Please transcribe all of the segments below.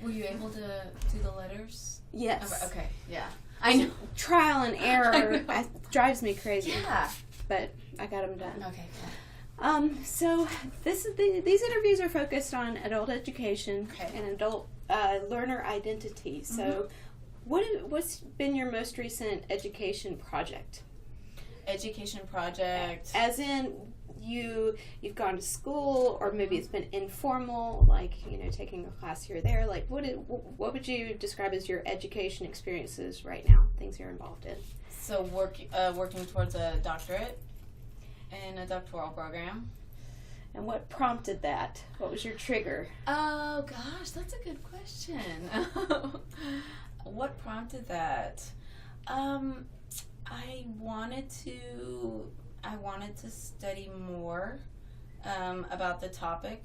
Were you able to do the letters? Yes. Okay, yeah. I know. Trial and error drives me crazy. Yeah. But I got them done. Okay, cool. So these interviews are focused on adult education and adult learner identity. So what's been your most recent education project? Education project. As in you've gone to school, or maybe it's been informal, like, taking a class here or there. Like, what would you describe as your education experiences right now, things you're involved in? So working towards a doctorate in a doctoral program. And what prompted that? What was your trigger? Oh gosh, that's a good question. What prompted that? I wanted to study more about the topic.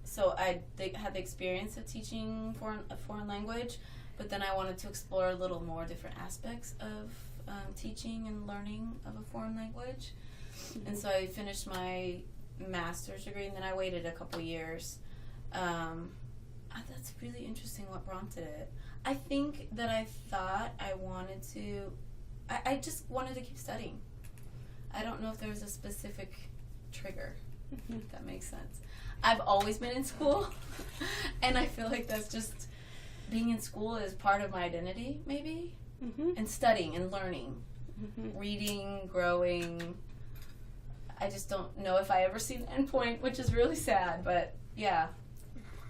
So I had the experience of teaching a foreign language, but then I wanted to explore a little more different aspects of teaching and learning of a foreign language. And so I finished my master's degree, and then I waited a couple years. That's really interesting what prompted it. I think that I thought I wanted to, I just wanted to keep studying. I don't know if there was a specific trigger, if that makes sense. I've always been in school, and I feel like that's just, being in school is part of my identity, maybe, and studying and learning, reading, growing. I just don't know if I ever see the end point, which is really sad, but yeah.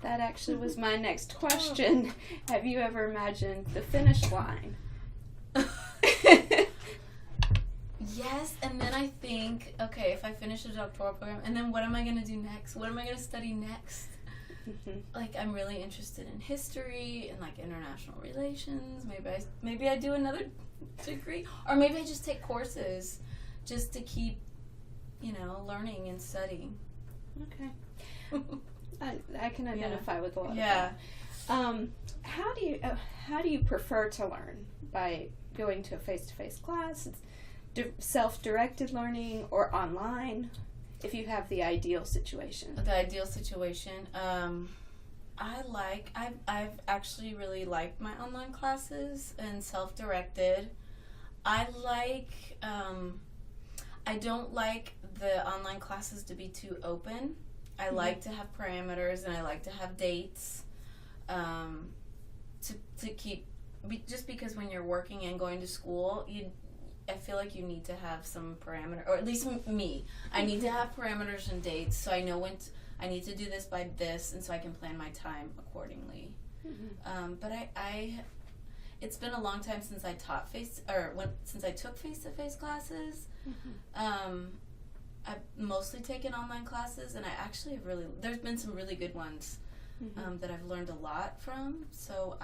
That actually was my next question. Have you ever imagined the finish line? Yes, and then I think, okay, if I finish the doctoral program, and then what am I going to do next? What am I going to study next? Like, I'm really interested in history and, like, international relations. Maybe I do another degree, or maybe I just take courses just to keep, learning and studying. Okay. I can identify with a lot of that. How do you prefer to learn? By going to a face-to-face class, self-directed learning, or online? If you have the ideal situation. The ideal situation. I've actually really liked my online classes and self-directed. I don't like the online classes to be too open. I like to have parameters, and I like to have dates to keep, just because when you're working and going to school, I feel like you need to have some parameter, or at least me. I need to have parameters and dates, so I know when I need to do this by this, and so I can plan my time accordingly. But it's been a long time since I taught since I took face-to-face classes. I've mostly taken online classes, and I actually have there's been some really good ones that I've learned a lot from. So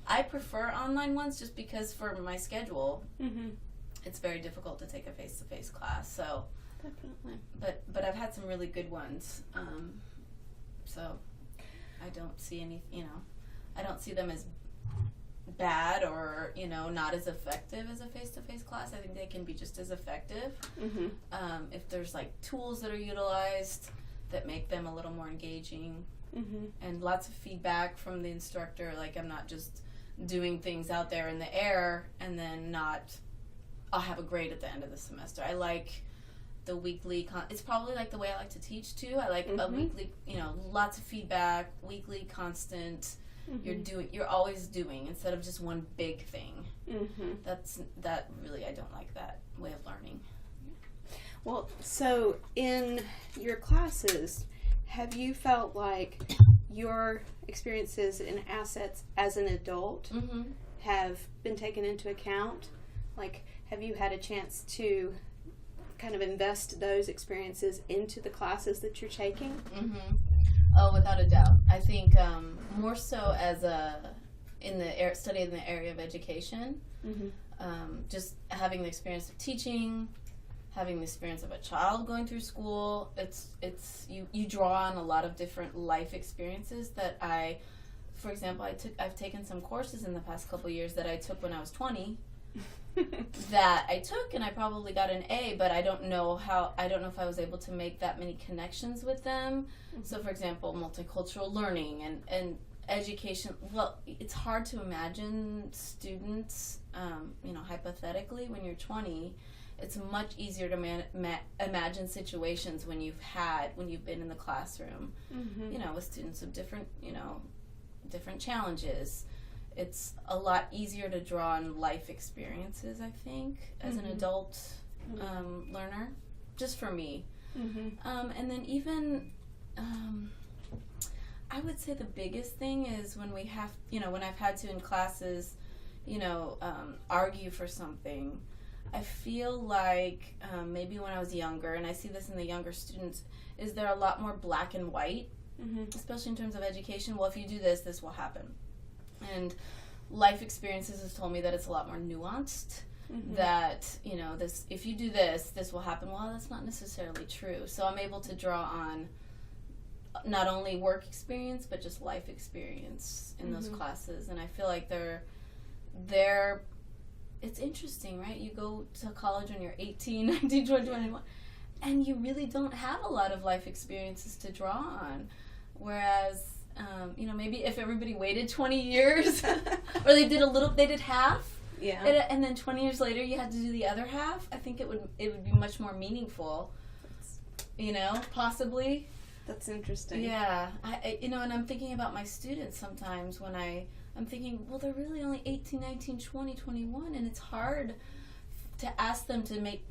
I prefer online ones just because for my schedule, it's very difficult to take a face-to-face class. So, definitely. But I've had some really good ones. So I don't see I don't see them as bad or not as effective as a face-to-face class. I think they can be just as effective if there's like tools that are utilized that make them a little more engaging, and lots of feedback from the instructor. Like, I'm not just doing things out there in the air and then I'll have a grade at the end of the semester. I like the weekly it's probably like the way I like to teach too. I like a weekly, lots of feedback, weekly, constant. You're always doing, instead of just one big thing. That really, I don't like that way of learning. Well, so in your classes, have you felt like your experiences and assets as an adult have been taken into account? Like, have you had a chance to kind of invest those experiences into the classes that you're taking? Oh, without a doubt. I think more so as study in the area of education, just having the experience of teaching, having the experience of a child going through school. You draw on a lot of different life experiences that for example, I've taken some courses in the past couple years that I took when I was 20, that I took, and I probably got an A, but I don't know if I was able to make that many connections with them. So for example, multicultural learning and education. Well, it's hard to imagine students, hypothetically, when you're 20. It's much easier to imagine situations when you've been in the classroom, with students of different challenges. It's a lot easier to draw on life experiences, I think, as an adult learner, just for me. And then even, I would say the biggest thing is when when I've had to in classes, argue for something. I feel like maybe when I was younger, and I see this in the younger students, is there a lot more black and white, especially in terms of education. Well, if you do this, this will happen. And life experiences has told me that it's a lot more nuanced, that, if you do this, this will happen. Well, that's not necessarily true. So I'm able to draw on not only work experience, but just life experience in those classes. And I feel like it's interesting, right? You go to college when you're 18, 19, 20, 21, and you really don't have a lot of life experiences to draw on. Whereas, maybe if everybody waited 20 years, or they did half, and then 20 years later you had to do the other half, I think it would be much more meaningful, possibly. That's interesting. Yeah. And I'm thinking about my students sometimes when I'm thinking, well, they're really only 18, 19, 20, 21, and it's hard to ask them to make,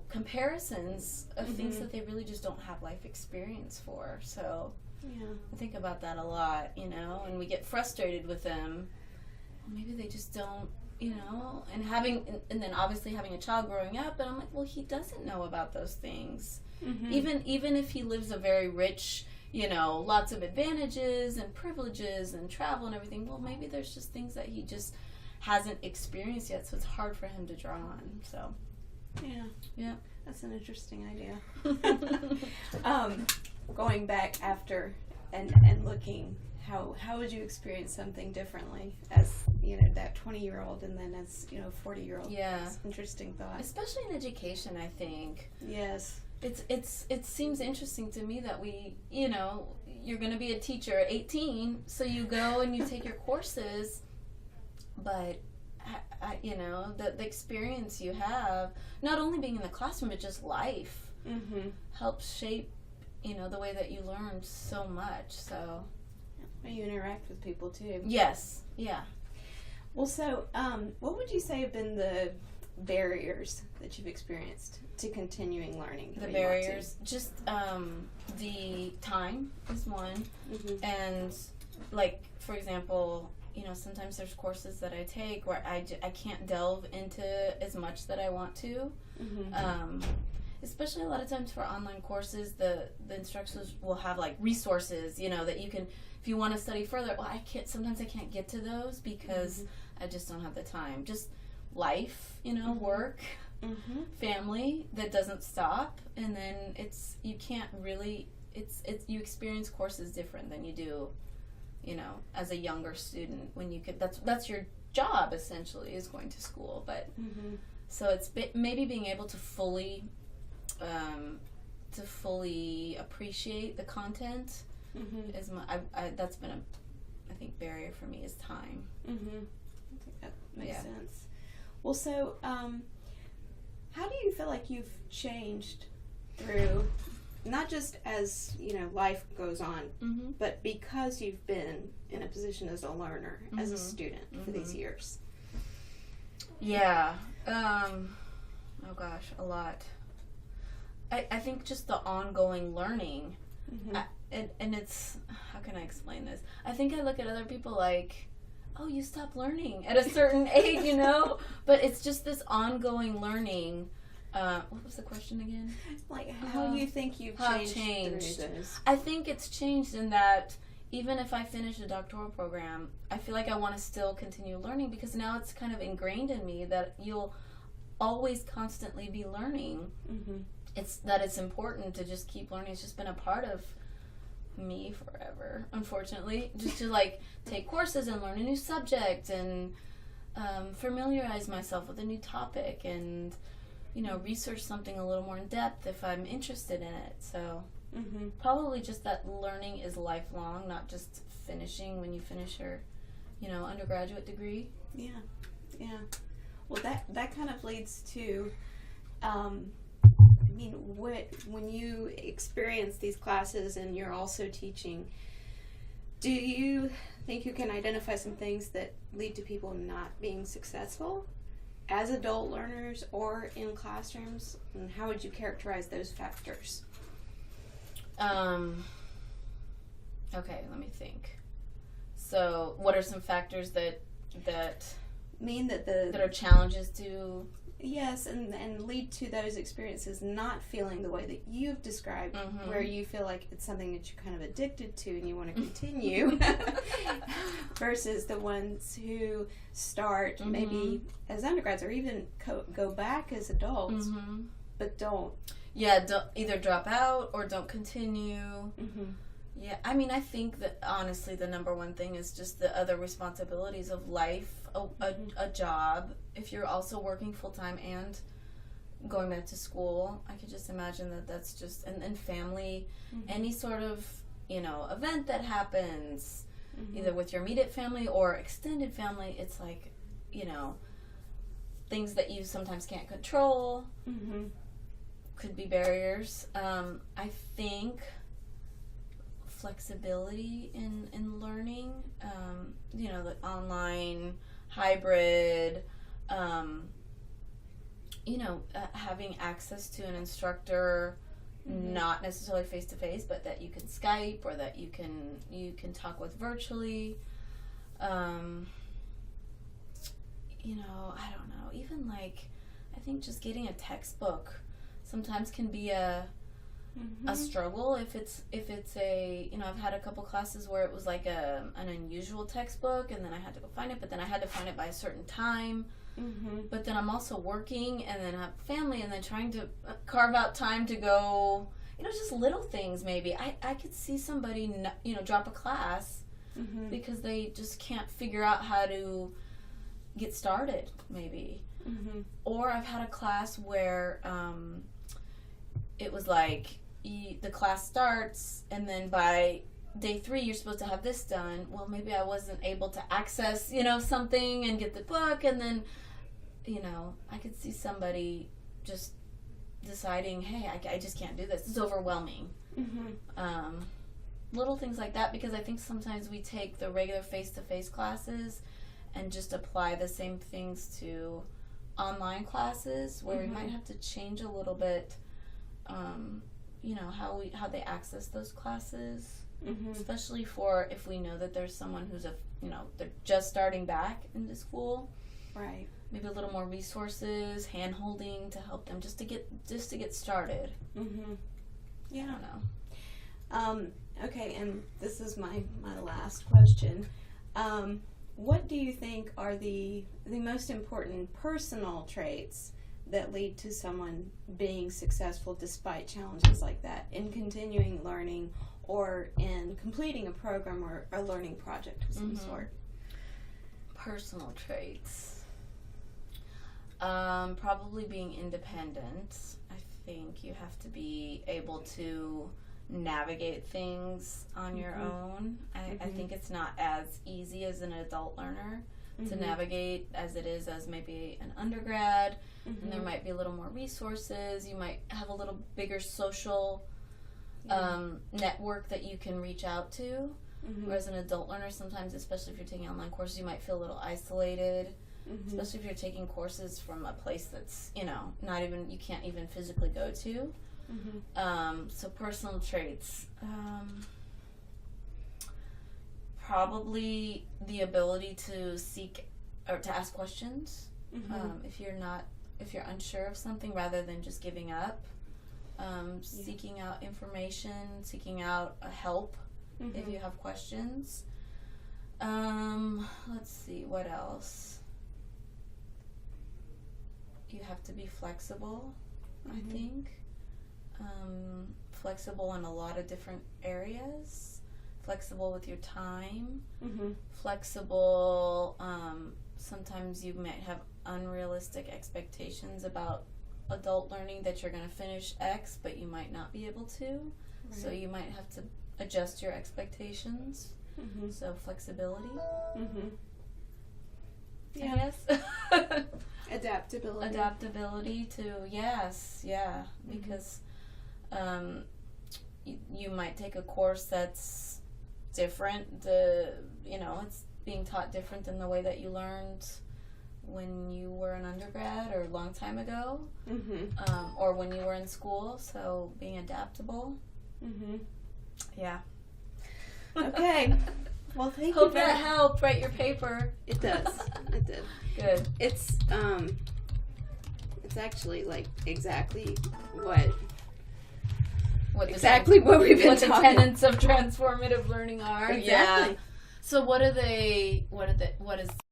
comparisons of things that they really just don't have life experience for. So I think about that a lot, and we get frustrated with them. Well, maybe they just don't, and then obviously having a child growing up, and I'm like, well, he doesn't know about those things. Even if he lives a very rich, lots of advantages and privileges and travel and everything, well, maybe there's just things that he just hasn't experienced yet, so it's hard for him to draw on. So yeah, that's an interesting idea. Going back after and looking, how would you experience something differently as that 20-year-old and then as 40-year-old? Yeah, that's an interesting thought, especially in education. I think it seems interesting to me that we, you're going to be a teacher at 18, so you go and you take your courses, but the experience you have, not only being in the classroom, but just life, helps shape, the way that you learn so much. So you interact with people too. Yes. Yeah. Well, so what would you say have been the barriers that you've experienced to continuing learning? The barriers, just the time is one, and like, for example, sometimes there's courses that I take where I can't delve into as much that I want to. Especially a lot of times for online courses, the instructors will have like resources, that you can, if you want to study further. Well, sometimes I can't get to those because I just don't have the time. Just life, work, family that doesn't stop, and then you can't really, you experience courses different than you do, as a younger student, when you could, that's your job essentially, is going to school. But so it's maybe being able to fully appreciate the content is that's been I think barrier for me, is time. I think that makes sense. Well, so how do you feel like you've changed through, not just as life goes on, but because you've been in a position as a learner, as a student for these years? Yeah. Oh gosh, a lot. I think just the ongoing learning, and it's, how can I explain this? I think I look at other people like, oh, you stop learning at a certain age, but it's just this ongoing learning. What was the question again? Like, how do you think you've changed through this? I think it's changed in that even if I finish a doctoral program, I feel like I want to still continue learning, because now it's kind of ingrained in me that you'll always constantly be learning. It's important to just keep learning. It's just been a part of me forever, unfortunately, just to like take courses and learn a new subject and familiarize myself with a new topic and, research something a little more in depth if I'm interested in it. So probably just that learning is lifelong, not just finishing when you finish your, undergraduate degree. Yeah. Well, that kind of leads to, when you experience these classes and you're also teaching, do you think you can identify some things that lead to people not being successful as adult learners or in classrooms? And how would you characterize those factors? Okay, let me think. So, what are some factors that mean that are challenges to? Yes, and lead to those experiences not feeling the way that you've described, where you feel like it's something that you're kind of addicted to and you want to continue, versus the ones who start maybe as undergrads or even go back as adults, but don't. Yeah, either drop out or don't continue. Yeah, I think that honestly the number one thing is just the other responsibilities of life, a job. If you're also working full-time and going back to school, I could just imagine that's just, and then family, any sort of, event that happens, either with your immediate family or extended family, it's like, things that you sometimes can't control could be barriers. I think flexibility in learning, the online, hybrid, having access to an instructor, not necessarily face-to-face, but that you can Skype or that you can talk with virtually. I don't know, even like, I think just getting a textbook sometimes can be a struggle if it's a, I've had a couple classes where it was like an unusual textbook and then I had to go find it, but then I had to find it by a certain time. But then I'm also working and then I have family and then trying to carve out time to go, just little things maybe. I could see somebody, drop a class because they just can't figure out how to get started maybe. Or I've had a class where it was like the class starts and then by day 3 you're supposed to have this done. Well, maybe I wasn't able to access, something and get the book, and then, I could see somebody just deciding, hey, I just can't do this. It's overwhelming. Little things like that, because I think sometimes we take the regular face-to-face classes and just apply the same things to online classes where we might have to change a little bit, how they access those classes, especially for if we know that there's someone who's they're just starting back into school. Right. Maybe a little more resources, hand-holding to help them just to get started. Yeah. I don't know. Okay, and this is my last question. What do you think are the most important personal traits that lead to someone being successful despite challenges like that in continuing learning or in completing a program or a learning project of some sort? Personal traits. Probably being independent. I think you have to be able to navigate things on your own. I think it's not as easy as an adult learner to navigate as it is as maybe an undergrad, and there might be a little more resources. You might have a little bigger social network that you can reach out to, whereas an adult learner sometimes, especially if you're taking online courses, you might feel a little isolated, especially if you're taking courses from a place that's, not even, you can't even physically go to. So personal traits, probably the ability to seek or to ask questions. If you're unsure of something, rather than just giving up, seeking out information, seeking out help if you have questions. Let's see, what else? You have to be flexible, I think. Flexible in a lot of different areas. Flexible with your time. Flexible sometimes you might have unrealistic expectations about adult learning, that you're going to finish X, but you might not be able to. Right. So you might have to adjust your expectations. Mm-hmm. So flexibility. Mm-hmm. I guess. Adaptability. Adaptability to, yes, yeah. Because you might take a course that's different. It's being taught different than the way that you learned when you were an undergrad or a long time ago, or when you were in school. So being adaptable. Mm-hmm. Yeah. Okay. Well, thank you. Hope that helped write your paper. It does. It did. Good. It's actually like exactly what what we've been what talking. the tenets of transformative learning are. Exactly. Yeah. So what is